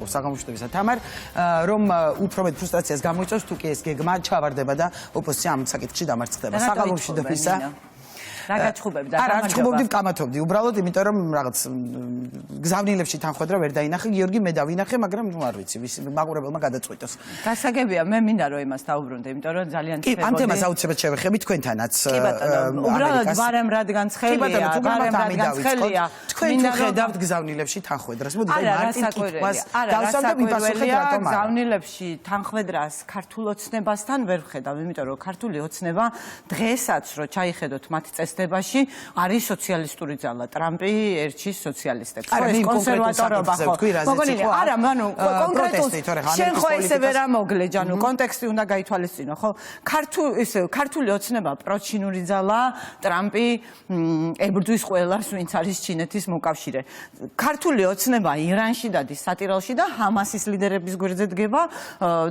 საგამოშვებისა თამარ რომ უფრო მეტ ფრუსტრაციას გამოიწვევს თუ კი ეს გეგმა ჩავარდება და ოპოზიცია ამ საკითხში დამარცხდება საგამოშვებისა რა გაჩხუბებდა არა ჩხუბობდი ვკამათობდი უბრალოდ იმიტომ რომ რაღაც გზავნილებში თანხwebdriver ვერ დაინახე გიორგი მე დავინახე მაგრამ ნუ არ ვიცი ვის მაყურებელმა გადაწყვიტოს გასაგებია მე მინდა რომ იმას დავუბრუნდე იმიტომ რომ ძალიან კი ამ თემას აუცილებლად შევეხები თქვენთანაც კი ბატონო უბრალოდ ვარემ რადგან ცხელია ვარემ რადგან ცხელია თქვენ ხედავთ გზავნილებში თანხwebdriverს მოდი მარტინ კითხვას დავსვამ და მიპასუხეთ რატომ გზავნილებში თანხwebdriverს ქართულ ოცნებასთან ვერ ვხედავ იმიტომ რომ ქართული ოცნება დღესაც რო ჩაიხედოთ მათი წესდებაში არის სოციალისტური ძალა ტრამპი ერჩის სოციალისტებს ხო ეს კონსერვატორობა ხო მოგონილი არა მანუ კონკრეტულად შენ ხო ესე ვერ ამოგლე ჯანუ კონტექსტი უნდა გაითვალისწინო ხო ქართული ოცნება პროჩინური ძალა ტრამპი ებრძვის ყველას ვინც არის ჩინეთის მოკავშირე ქართული ოცნება ირანში დადის სატირალში და ჰამასის ლიდერების გვერდზე დგება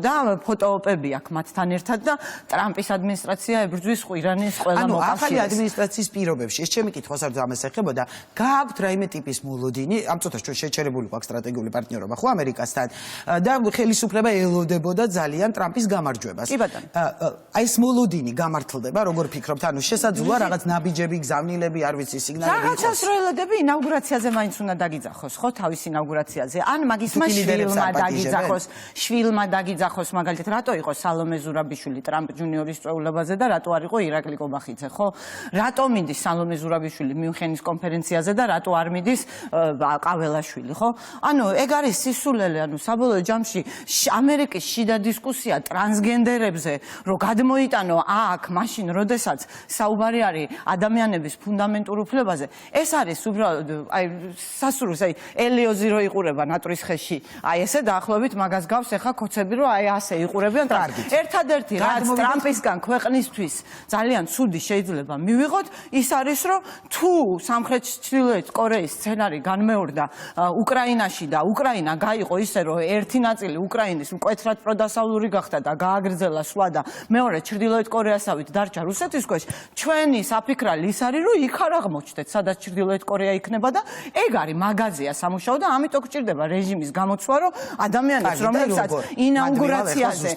და ფოტოოპები აქვს მათთან ერთად და ტრამპის ადმინისტრაცია ებრძვის ირანის ყველა მოკავშირეს ის პირობებში ეს ჩემი კითხვას არ ამას ეხებოდა გააქვთ რაიმე ტიპის მოლოდინი ამ წუთას ჩვენ შეჩერებული გვაქვს სტრატეგიული პარტნიორობა ხო ამერიკასთან და ხელისუფლება ელოდებოდა ძალიან ტრამპის გამარჯვებას კი ბატონო აი ეს მოლოდინი გამართლდება როგორ ფიქრობთ ანუ შესაძლოა რაღაც ნაბიჯები გზავნილები არ ვიცი სიგნალები რაღაცას რო ელოდები ინაუგურაციაზე მაინც უნდა დაგიძახოს ხო თავის ინაუგურაციაზე ან მაგისმა შვილმა დაგიძახოს მაგალითად რატო იყო სალომე ზურაბიშვილი ტრამპ ჯუნიორის წვეულებაზე და რატო არ იყო ირაკლი კობახიძე ხო რატო მიდის სალომე ზურაბიშვილი მიუნხენის კონფერენციაზე და რატო არ მიდის ყაველაშვილი ხო ანუ ეგ არის სისულელე ანუ საბოლოო ჯამში ამერიკის შიდა დისკუსია ტრანსგენდერებზე რომ გადმოიტანო აქ მაშინ როდესაც საუბარი არის ადამიანების ფუნდამენტურ უფლებაზე ეს არის უბრალოდ აი სასურს აი ელიოზი რო იყურება ნატრის ხეში აი ესე დაახლოებით მაგას გავს ახლა კოცები რომ აი ასე იყურებიან ერთადერთი რაც ტრამპისგან ქვეყნისთვის ძალიან ცუდი შეიძლება მივიღოთ ის არის რომ თუ სამხრეთ ჩრდილოეთ კორეის სცენარი განმეორდა უკრაინაში და უკრაინა გაიყო ისე რომ ერთი ნაწილი უკრაინის მკვეთრად პროდასავლური გახდა და გააგრძელა სვლა და მეორე ჩრდილოეთ კორეასავით დარჩა რუსეთის ქვეშ ჩვენი საფიქრალი ის არის რომ იქ არ აღმოჩნდეთ სადაც ჩრდილოეთ კორეა იქნება და ეგ არის მაღაზია სამუშაო და ამიტომ გჭირდება რეჟიმის გამოცვლა რომ ადამიანებს რომლებსაც ინაუგურაციაზე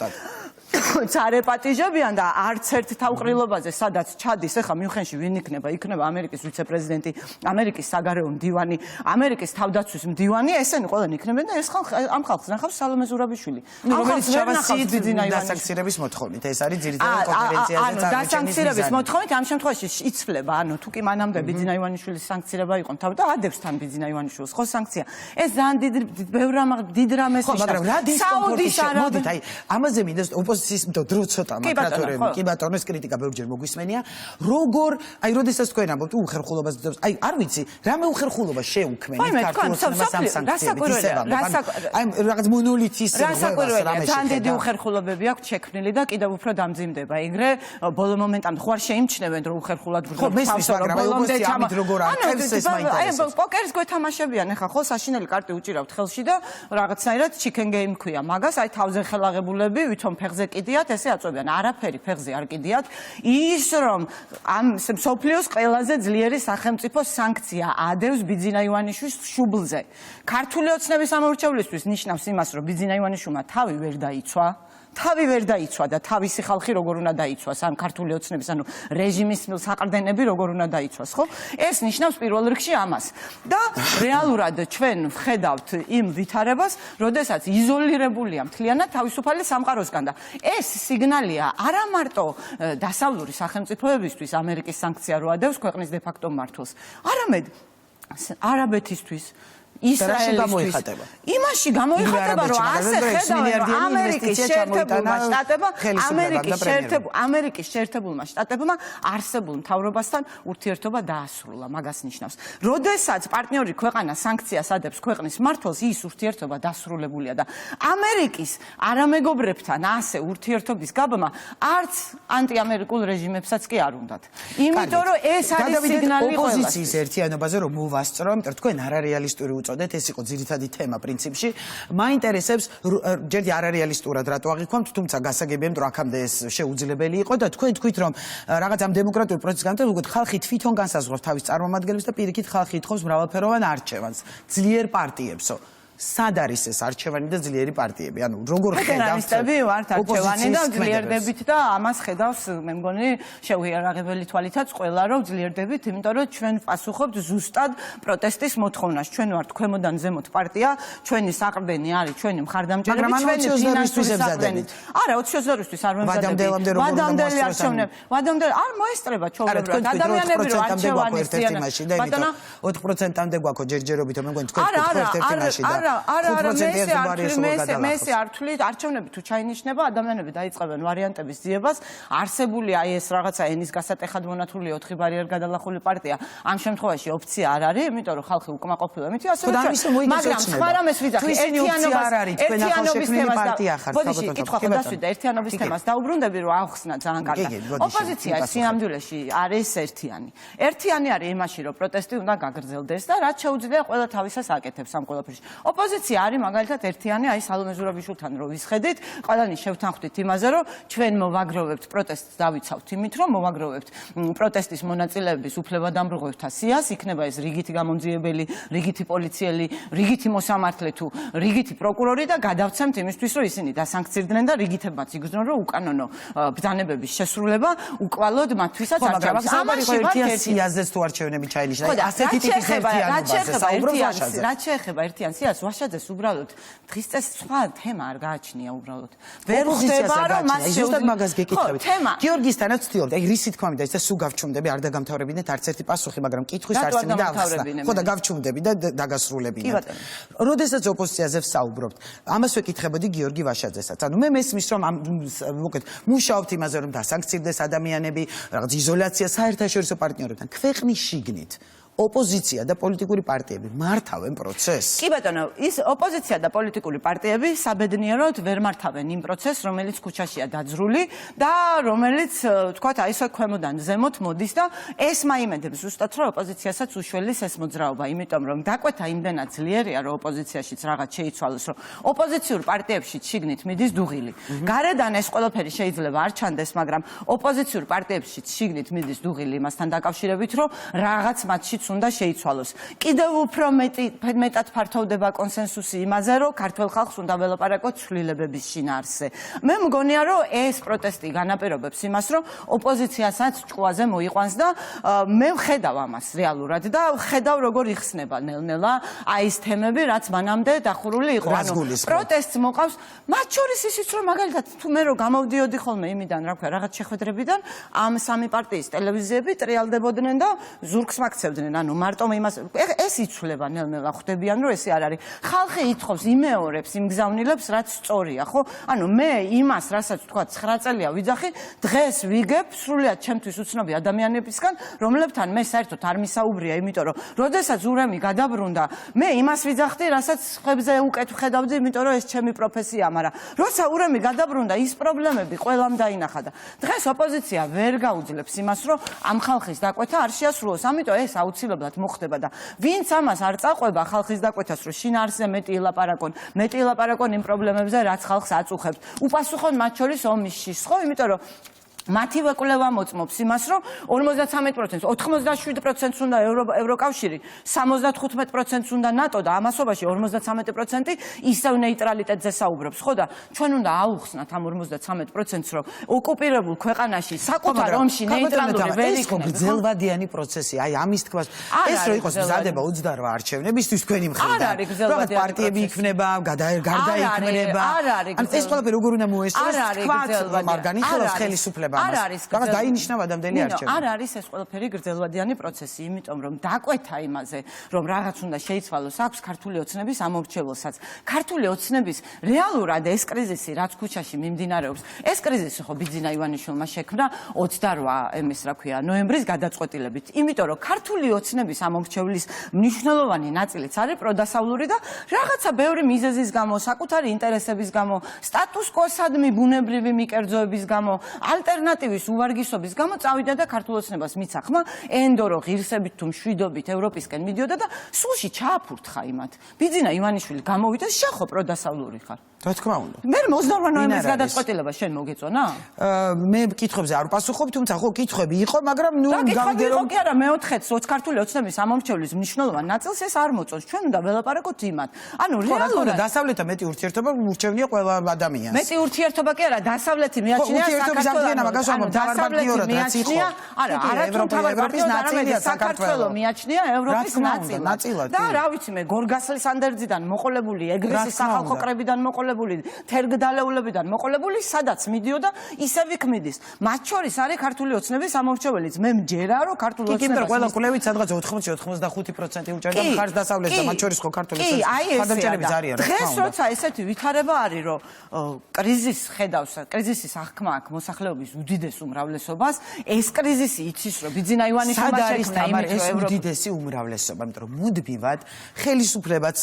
წარეპატიჟებიან და არც ერთ თავყრილობაზე სადაც ჩადის ახლა მიუნხენში ვინ იქნება იქნება ამერიკის ვიცე-პრეზიდენტი ამერიკის საგარეო მდივანი ამერიკის თავდაცვის მდივანი ესენი ყველანი იქნებიან და ეს ამ ხალხს ნახავს სალომე ზურაბიშვილი რომელიც ჩავასიით დასანქცირების მოთხოვნით ეს არის ძირითადად კონფერენციაზე ანუ დასანქცირების მოთხოვნით ამ შემთხვევაში იცვლება ანუ თუ კი მანამდე ბიძინა ივანიშვილის სანქცირება იყო თავ და ადევს თან ბიძინა ივანიშვილს ხო სანქცია ეს ძალიან დიდ რამეს ნიშნავს მაგრამ რა დისკომფორტი შემოდით აი ამაზე მინდა ოპოზიციის დრო ცოტა მაკრატორები კი ბატონო ეს კრიტიკა ბევრჯერ მოგვისმენია როგორ აი როდესაც თქვენ ამბობთ უხერხულობას აი არ ვიცი რამე უხერხულობა შეუქმნით ქართულს ამ სანქციებით აი რაღაც მონოლითის ძალიან დიდი უხერხულობები აქვს შექმნილი და კიდევ უფრო დამძიმდება ეგრე ბოლო მომენტამდე ხო არ შეიმჩნევენ რომ უხერხულად გვერდს ბოლომდე ამით როგორ აქებს ეს მაინტერესებს პოკერს გვეთამაშებიან ახლა ხო საშინელი კარტი უჭირავთ ხელში და რაღაცნაირად chicken game ქვია მაგას აი თავზე ხელაღებულები ვითომ ფეხზე კიდიათ ესე აწვევიან არაფერი ფეხზე არ კიდიათ ის რომ ამ სოფლიოს ყველაზე ძლიერი სახელმწიფო სანქცია ადევს ბიძინა ივანიშვილის შუბლზე ქართული ოცნების ამორჩევლისთვის ნიშნავს იმას რომ ბიძინა ივანიშვილმა თავი ვერ დაიცვა და თავისი ხალხი როგორ უნდა დაიცვას ამ ქართული ოცნების ანუ რეჟიმის საყრდენები როგორ უნდა დაიცვას ხო ეს ნიშნავს პირველ რიგში ამას და რეალურად ჩვენ ვხედავთ იმ ვითარებას როდესაც იზოლირებულია მთლიანად თავისუფალი სამყაროსგან და ეს სიგნალია არა მარტო დასავლური სახელმწიფოებისთვის ამერიკის სანქცია რო ადევს ქვეყნის დე ფაქტო მმართველს არამედ არაბეთისთვის ისრაელისთვის იმაში გამოიხატება რომ ასე ხედავენ ამერიკის შეერთებულმა შტატებმა არსებულ მთავრობასთან ურთიერთობა დაასრულა მაგას ნიშნავს როდესაც პარტნიორი ქვეყანა სანქციას ადევს ქვეყნის მმართველს ის ურთიერთობა დასრულებულია და ამერიკის არამეგობრებთან ასე ურთიერთობის გაბმა არც ანტიამერიკულ რეჟიმებსაც კი არ უნდათ იმიტომ რომ ეს არის სიგნალი ოპოზიციის ერთიანობაზე რომ მოვასწრო იმიტომ თქვენ არარეალისტური წოდეთ ეს იყო ძირითადი თემა პრინციპში მაინტერესებს ჯერდი არარეალისტურად რატო აღიქვამთ თუმცა გასაგებია რომ აქამდე ეს შეუძლებელი იყო და თქვენ თქვით რომ რაღაც ამ დემოკრატიულ პროცესს განმტკიცებულად ხალხი თვითონ განსაზღვრავს თავის წარმომადგენლებს და პირიქით ხალხი ითხოვს მრავალფეროვან არჩევანს ძლიერ პარტიებსო სად არის ეს არჩევანი და ძლიერი პარტიები? ანუ როგორ ხედავთ? ფედერალისტები ვართ არჩევანი და ძლიერდებით და ამას ხედავს მე მგონი შეუიარაღებელი თვალითაც ყველა რომ ძლიერდებით, იმიტომ რომ ჩვენ პასუხობთ ზუსტად პროტესტის მოთხოვნას. ჩვენ ვართ ქვემოდან ზემოთ პარტია, ჩვენი საყრდენი არის ჩვენი მხარდამჭერები, ჩვენი ფინანსური საყრდენი. არა, 22-ისთვის არ ვემზადები. ვადამდელი არჩევნები. ვადამდელი არ მოესწრება ჩვეულებრივად. ადამიანები რომ არჩევანის ზიანა. ბატონო 4%-მდე გვაქვს ჯერჯერობით, მე მგონი თქვენ ერთ-ერთი მაშინ და მე არ ვთვლით არჩევნები თუ ჩაინიშნება, ადამიანები დაიწყებენ ვარიანტების ძიებას. არსებული აი ეს რაღაცა ენის გასატეხად მონათული 4 ბარიერ გადალახული პარტია. ამ შემთხვევაში ოპცია არ არის, იმიტომ რომ ხალხი უკმაყოფილო მითი ასე რომ მაგრამ სხვა რამეს ვიძახი ერთიანობის თემას დაუბრუნდები რომ ახსნა ძალიან კარგად. ოპოზიცია სინამდვილეში არის ერთიანი. ერთიანი არის იმაში რომ პროტესტი უნდა გაგრძელდეს და რაც შეუძლია ყველა თავისას აკეთებს ამ ყველაფერში. ოპოზიცია არის მაგალითად ერთიანი აი სალომე ზურაბიშვილთან რომ ვისხედით, ყველანი შევთანხმდით იმაზე რომ ჩვენ მოვაგროვებთ პროტესტს დავიცავთ იმით რომ მოვაგროვებთ პროტესტის მონაწილეების უფლებადამბრუღებთა სიას, იქნება ეს რიგითი გამომძიებელი, რიგითი პოლიციელი, რიგითი მოსამართლე თუ რიგითი პროკურორი და გადავცემთ იმისთვის რომ ისინი დასანქცირდნენ და რიგითებმაც იგრძნონ რომ უკანონო ბრძანებების შესრულება უკვალოდ მათთვისაც არჩევას. ამაში ერთიან სიაზეც თუ არჩევნები ჩაინიშნა. ასეთი ტიპის ერთიანობაზე საუბრობს ვაშაძე. რაც შეეხება ერთიან სიას, ვაშაძეს უბრალოდ დღის წეს სხვა თემა არ გააჩნია უბრალოდ. ვერ ხდება რომ მას ზუსტად მაგას გეკითხებით. გიორგისთანაც ვთქვით, აი რისით თქვა მინდა ეს სულ გავჩუმდები, არ დაგამთავრებინეთ არც ერთი პასუხი, მაგრამ კითხვის არსებია და ახსნა. ხო და გავჩუმდები და დაგასრულებინათ. როდესაც ოპოზიციაზე ვსაუბრობთ, ამას ვეკითხებოდი გიორგი ვაშაძესაც. ანუ მე მესმის რომ მოკეთ მუშაობთ იმაზე რომ დასანქცირდეს ადამიანები, რაღაც იზოლაცია საერთაშორისო პარტნიორებთან. ქვეყნის შიგნით ოპოზიცია და პოლიტიკური პარტიები მართავენ პროცესს? კი ბატონო, ის ოპოზიცია და პოლიტიკური პარტიები საბედნიეროდ ვერ მართავენ იმ პროცესს, რომელიც ქუჩაშია დაძრული და რომელიც თქვათ აი ესე ქვემოდან ზემოთ მოდის და ეს მაიმედებს ზუსტად რომ ოპოზიციასაც უშველის ეს მოძრაობა, იმიტომ რომ დაკვეთა იმდენად ძლიერია რომ ოპოზიციაშიც რაღაც შეიცვალოს, რომ ოპოზიციურ პარტიებში შიგნით მიდის დუღილი. გარედან ეს ყველაფერი შეიძლება არ ჩანდეს, მაგრამ ოპოზიციურ პარტიებში შიგნით მიდის დუღილი იმასთან დაკავშირებით, რომ რაღაც მათში უნდა შეიცვალოს. კიდევ უფრო მეტად ფართოვდება კონსენსუსი იმაზე, რომ ქართველ ხალხს უნდა ველაპარაკოთ ცვლილებების შინაარსზე. მე მგონია, რომ ეს პროტესტი განაპირობებს იმას, რომ ოპოზიციასაც ჭკუაზე მოიყვანს და მე ვხედავ ამას რეალურად და ვხედავ როგორ იხსნება ნელ-ნელა აი ეს თემები, რაც მანამდე დახურული იყო. პროტესტს მოყავს, მათ შორის ისიც რომ მაგალითად თუ მე რომ გამოვდიოდი ხოლმე იმიდან, რა ქვია, რაღაც შეხვედრებიდან, ამ სამი პარტიის ტელევიზიები ტრიალდებოდნენ და ზურგს მაქცევდნენ. ანუ მარტო იმას ეს იცვლება ნელ-ნელა ხვდებიან რომ ესე არ არის. ხალხი ითხოვს იმეორებს, იმგზავნილებს, რაც სწორია, ხო? ანუ მე იმას, რასაც თქვა 9 წელია ვიძახი, დღეს ვიგებ სრულიად ჩემთვის უცნობი ადამიანებისგან, რომლებთან მე საერთოდ არ მისაუბრია, იმიტომ რომ როდესაც ურემი გადაბრუნდა, მე იმას ვიძახდი, რასაც ხებზე უკეთ ვხედავდი, იმიტომ რომ ეს ჩემი პროფესია, მაგრამ როცა ურემი გადაბრუნდა, ის პრობლემები ყველამ დაინახა და დღეს ოპოზიცია ვერ გაუძლებს იმას, რომ ამ ხალხის დაკვეთა არ შეასრულოს. ამიტომ ეს აუცილებლად მოხდება და ვინც ამას არ წაყვება ხალხის დაკვეთას, რომ შინაარსზე მეტი ელაპარაკონ იმ პრობლემებზე, რაც ხალხს აწუხებს. უპასუხონ მათ შორის ომის შიშს, ხო? იმიტომ რომ მათი ვეკვლევა მოწმობს იმას, რომ 53%, 87%-ს უნდა ევროკავშირი, 75%-ს უნდა ნატო და ამასობაში 53% ისევ ნეიტრალიტეტზე საუბრობს, ხო და ჩვენ უნდა აუხსნათ ამ 53%-ს, რომ ოკუპირებულ ქვეყანაში საკუთარ ომში ნეიტრალური ვერ იქნება. ეს გრძელვადიანი პროცესი, აი ამის თქვას, ეს რო იყოს მზადება 28 არჩევნებისთვის თქვენი მხრიდან. რაღაც პარტიები იქნება, გარდაიქმნება. ანუ ეს ყველაფერი როგორ უნდა მოესწროს, თქვა მაგანი ხელს ხელისუფლება. არ არის დაინიშნა ადამიანები არჩევნები. არ არის ეს ყველაფერი გრძელვადიანი პროცესი, იმიტომ რომ დაკვეთა იმაზე, რომ რაღაც უნდა შეიცვალოს, აქვს ქართული ოცნების ამორჩევლსაც. ქართული ოცნების რეალურად ეს კრიზისი, რაც ქუჩაში მიმდინარეობს, ეს კრიზისი ხო ბიძინა ივანიშვილმა შექმნა 28 ნოემბრის გადაწყვეტილებით. იმიტომ რომ ქართული ოცნების ამორჩევლის მნიშვნელოვანი ნაწილიც არის პროდასავლური და რაღაცა ბევრი მიზეზის გამო, საკუთარი ინტერესების გამო, სტატუს-კვოსადმი ბუნებრივი მიკერძოების გამო, ალტერნატივის უვარგისობის გამო წავიდა და ქართულ ოცნებას მიცა ხმა, ენდო რო ღირსებით თუ მშვიდობით ევროპისკენ მიდიოდა და სულში ჩააფურთხა იმათ. ბიძინა ივანიშვილი გამოვიდა, შეხო პროდასავლური ხარ. რა თქმა უნდა. მე 28 ნოემბრის გადაწყვეტილება შენ მოგეწონა? მე კითხვებზე არ ვპასუხობ, თუმცა ხო კითხვები იყო, მაგრამ ნუ გავიდე რომ კი არა მეოთხეც ქართული ოცნების ამომრჩევლის მნიშვნელოვან ნაწილს ეს არ მოწონს. ჩვენ უნდა ველაპარაკოთ იმათ. ანუ რეალურად დასავლეთთან მეტი ურთიერთობა მურჩევნია ყველა ადამიანს. მეტი ურთიერთობა კი არა, დასავლეთი მიაჩნია საქართველოს მიაჩნია ევროპის ნაწილად. და რა ვიცი მე გორგასლის ანდერძიდან მოყოლებული, ეგრისის სახალხო კრებიდან მოყოლებული, თერგდალეულებიდან მოყოლებული, სადაც მიდიოდა, ისევ იქ მიდის. მათ შორის არის ქართული ოცნების ამორჩეველიც. მე მჯერა რომ ქართული ოცნების ყველა კვლევით სადღაც 80-85% უჭერდა მხარს დასავლეთს და მათ შორის ხო ქართული ხარდამჭერებიც არიან. დღეს როცა ესეთი ვითარება არის რომ კრიზისს ხედავს, კრიზისის აღქმა აქვს მოსახლეობის უდიდეს უმრავლესობას, ეს კრიზისი იცის რომ ბიძინა ივანიშვილმა შექმნა იმით ეს უდიდესი უმრავლესობა, იმიტომ რომ მუდმივად ხელისუფლებაც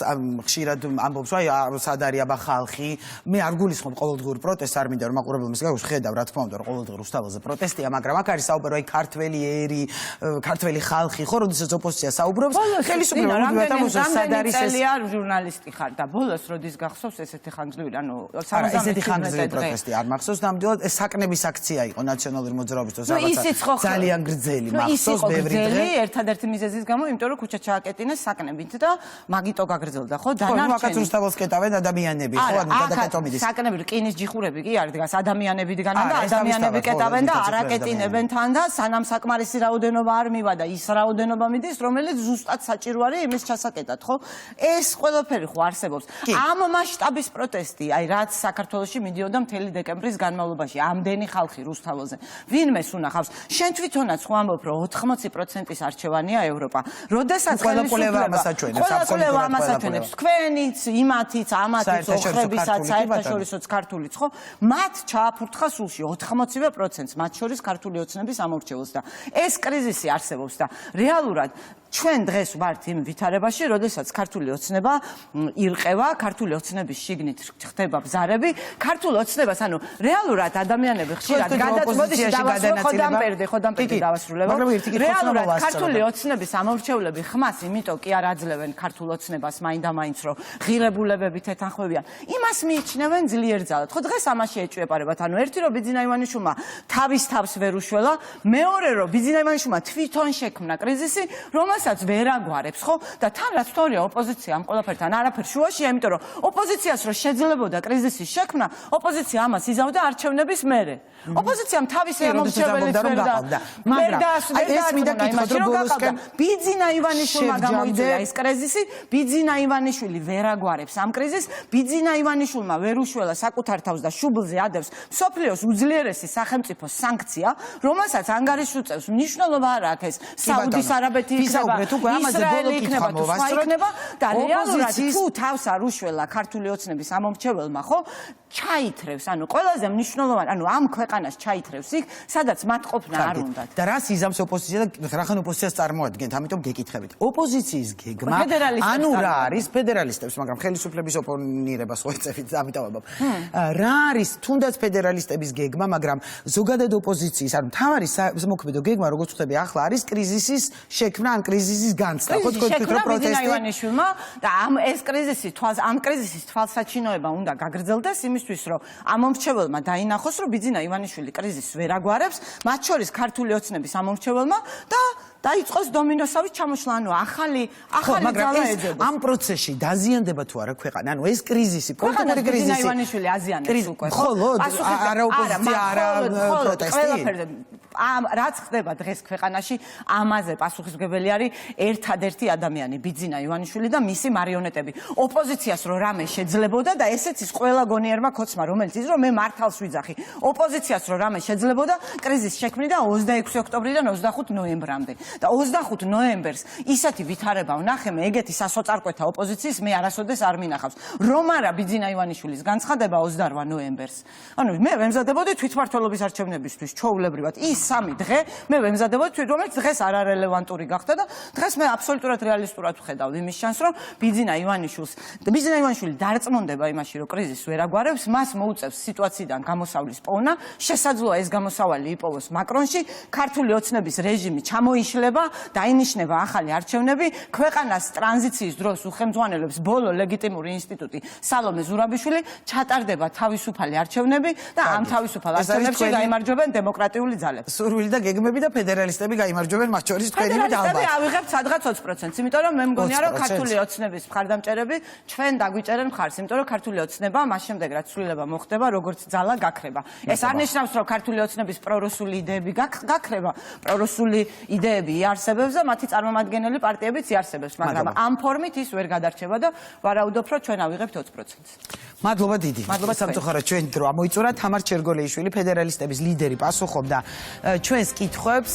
ხშირად ამბობს რომ სად არის აბა ხალხი, მე არ გულისხმობ ყოველდღიურ პროტესტს, არ მინდა რომ მაყურებელს ხედავ, რა თქმა უნდა, რომ ყოველდღიურ უსტაველზე პროტესტია, მაგრამ აქ არის საუბარი ქართველი ერი, ქართველი ხალხი, ხო, როდესაც ოპოზიცია საუბრობს, ხელისუფლება მუდმივად ამბობს სად არის ეს ჟურნალისტი ხარ და ბოლოს როდის გახსოვს ესეთი ხანძლივი, ანუ ესეთი ხანძლივი პროტესტი არ მახსოვს, ნამდვილად ეს საკნების აქცია იყო ნაციონალური მოძრაობის დროს რაღაცა ძალიან გრძელი მახსოვს ბევრი დღე. ერთადერთი მიზეზის გამო, იმიტომ რომ ქუჩა ჩააკეტინეს საკნებით და მაგიტო გაგრძელდა, ხო? დანარჩენი რუსთაველს კეტავენ ადამიანები, ხო, ანუ გადაკეტომიდის. საკნები რკინის ჯიხურები კი არ დგას, ადამიანები დგანან და ადამიანები კეტავენ და არაკეტინებენ თან და სანამ საკმარისი რაოდენობა არ მივა და ის რაოდენობა მიდის, რომელიც ზუსტად საჭირო არის იმის ჩასაკეტად, ხო? ეს ყველაფერი ხო არსებობს. ამ მასშტაბის პროტესტი, აი რაც საქართველოში მიდიოდა მთელი დეკემბრის განმავლობაში, ამდენი ხალხი რუსთაველზე. ვინმეს უნახავს? შენ თვითონაც ხო ამბობ, რომ 80%-ის არჩევანია ევროპა. როდესაც ხელისუფლება ამას აჩვენებს, თქვენიც, იმათიც, ამათიც, ოხრებისაც, საერთაშორისოც ქართულიც, ხო? მათ ჩააფურთხა სულში 80%-ს, მათ შორის ქართული ოცნების ამორჩეველს და ეს კრიზისი არსებობს და რეალურად ჩვენ დღეს ვართ იმ ვითარებაში, როდესაც ქართული ოცნება ირყევა, ქართული ოცნების შიგნით ხდება ბზარები, ქართულ ოცნებას, ანუ რეალურად ადამიანები ხშირად გადაწყვეტილებში ხოდამპერდი დავასრულებო. რეალურად ქართული ოცნების ამორჩევლები ხმას იმიტომ კი არ აძლევენ ქართულ ოცნებას მაინდა-მაინც რომ ღირებულებები თეთანხმებიან. იმას მიიჩნევენ ძლიერ ძალად. ხო დღეს ამაში ეჭვეპარებათ. ანუ ერთი რომ ბიძინა ივანიშვილმა თავის თავს ვერ უშველა, მეორე რომ ბიძინა ივანიშვილმა თვითონ შექმნა კრიზისი, რომელსაც ვერ აგვარებს, ხო? და თან რაც თორია ოპოზიცია ამ ყველაფერთან არაფერ შუაშია, იმიტომ რომ ოპოზიციას რო შეძლებოდა კრიზისის შექმნა, ოპოზიცია ამას იზავდა არჩევნების მერე. ოპოზიციამ თავისი ამორჩეველიც ვერ და ბიძინა ივანიშვილმა გამოიწვია ეს კრიზისი, ბიძინა ივანიშვილი ვერ აგვარებს ამ კრიზისს, ბიძინა ივანიშვილმა ვერ უშველა საკუთარ თავს და შუბლზე ადევს მსოფლიოს უძლიერესი სახელმწიფო სანქცია, რომელსაც ანგარიშუწევს მნიშვნელობა არ აქვს ეს საუდის არაბეთი იქნება, ისრაელი იქნება თუ სხვა იქნება და რეალურად თუ თავს არ უშველა ქართული ოცნების ამომრჩეველმა, ხო? ჩაითრევს, ანუ ყველაზე მნიშვნელოვანი, ანუ ამ ქვეყანას ჩაითრევს იქ, სადაც მათ ყოფნა არ უნდათ. და რას იზამს ოპოზიცია და რახან ოპოზიციას წარმოადგენთ, ამიტომ გეკითხებით. ოპოზიციის გეგმა, ანუ რა არის ფედერალისტებს, მაგრამ ხელისუფლების ოპონირებას ხო ეწევით, ამიტომ ამბობ. რა არის თუნდაც ფედერალისტების გეგმა, მაგრამ ზოგადად ოპოზიციის, ანუ თავარი მოქმედო გეგმა, როგორც ხვდები, ახლა არის კრიზისის შექმნა, ან კრიზისის განცდა, ხო თქვით რომ პროტესტი და ეს კრიზისი ამ კრიზისის თვალსაჩინოება უნდა გაგრძელდეს იმისთვის, რომ ამომრჩეველმა დაინახოს, რომ ბიძინა ივანიშვილი კრიზისს ვერ აგვარებს, მათ შორის ქართული ოცნების ამომრჩეველმა და დაიწყოს დომინოსავით ჩამოშლა, ანუ ახალი ძალა ეძებოს. ამ პროცესში დაზიანდება თუ არა ქვეყანა, ანუ ეს კრიზისი, პოლიტიკური კრიზისი. ბიძინა ივანიშვილი აზიანებს უკვე. ხოლოდ არა ოპოზიცია, არა პროტესტი. რაც ხდება დღეს ქვეყანაში, ამაზე პასუხისმგებელი არის ერთადერთი ადამიანი, ბიძინა ივანიშვილი და მისი მარიონეტები. ოპოზიციას რო რამე შეძლებოდა და ესეც ის ყველა გონიერმა ქოცმა, რომელიც ის რომ მე მართალს ვიძახი. ოპოზიციას რო რამე შეძლებოდა, კრიზისი შექმნიდა 26 ოქტომბრიდან 25 ნოემბრამდე. და 25 ნოემბერს ისეთი ვითარება ვნახე, მე ეგეთი სასოწარკვეთა ოპოზიციის მე არასოდეს არ მინახავს. რომ არა ბიძინა ივანიშვილის განცხადება 28 ნოემბერს. ანუ მე ვემზადებოდი თვითმმართველობის არჩევნებისთვის, ჩვეულებრივად. ის 3 დღე მე ვემზადებოდი თვით, რომელიც დღეს არარელევანტური გახდა და დღეს მე აბსოლუტურად რეალისტურად ვხედავ იმის შანსს, რომ ბიძინა ივანიშვილი დარწმუნდება იმაში, რომ კრიზისს ვერ აგვარებს, მას მოუწევს სიტუაციიდან გამოსავლის პოვნა, შესაძლოა ეს გამოსავალი იპოვოს მაკრონში, ქართული ოცნების რეჟიმი ჩამოიშლება, დაინიშნება ახალი არჩევნები, ქვეყანას ტრანზიციის დროს უხელმძღვანელობს ბოლო ლეგიტიმური ინსტიტუტი სალომე ზურაბიშვილი, ჩატარდება თავისუფალი არჩევნები და ამ თავისუფალ არჩევნებში გაიმარჯვებენ დემოკრატიული ძალები. სურვილი და გეგმები და ფედერალისტები გაიმარჯვებენ მათ შორის თქვენი და ალბათ. ავიღებთ სადღაც 20%, იმიტომ რომ მე მგონია რომ ქართული ოცნების მხარდამჭერები ჩვენ დაგვიჭერენ მხარს, იმიტომ რომ ქართული ოცნება მას შემდეგ რაც ცვლილება მოხდება, როგორც ძალა გაქრება. ეს არ ნიშნავს, რომ ქართული ოცნების პრორუსული იდეები გაქრება, პრორუსული იდეები იარსებებს და მათი წარმომადგენელი პარტიებიც იარსებებს, მაგრამ ამ ფორმით ის ვერ გადარჩება და ვარაუდობ, რომ ჩვენ ავიღებთ 20%. მადლობა დიდი. სამწუხაროდ ჩვენ დრო ამოიწურა. თამარ ჩერგოლეიშვილი, ფედერალისტების ლიდერი, პასუხობდა ჩვენს კითხვებს.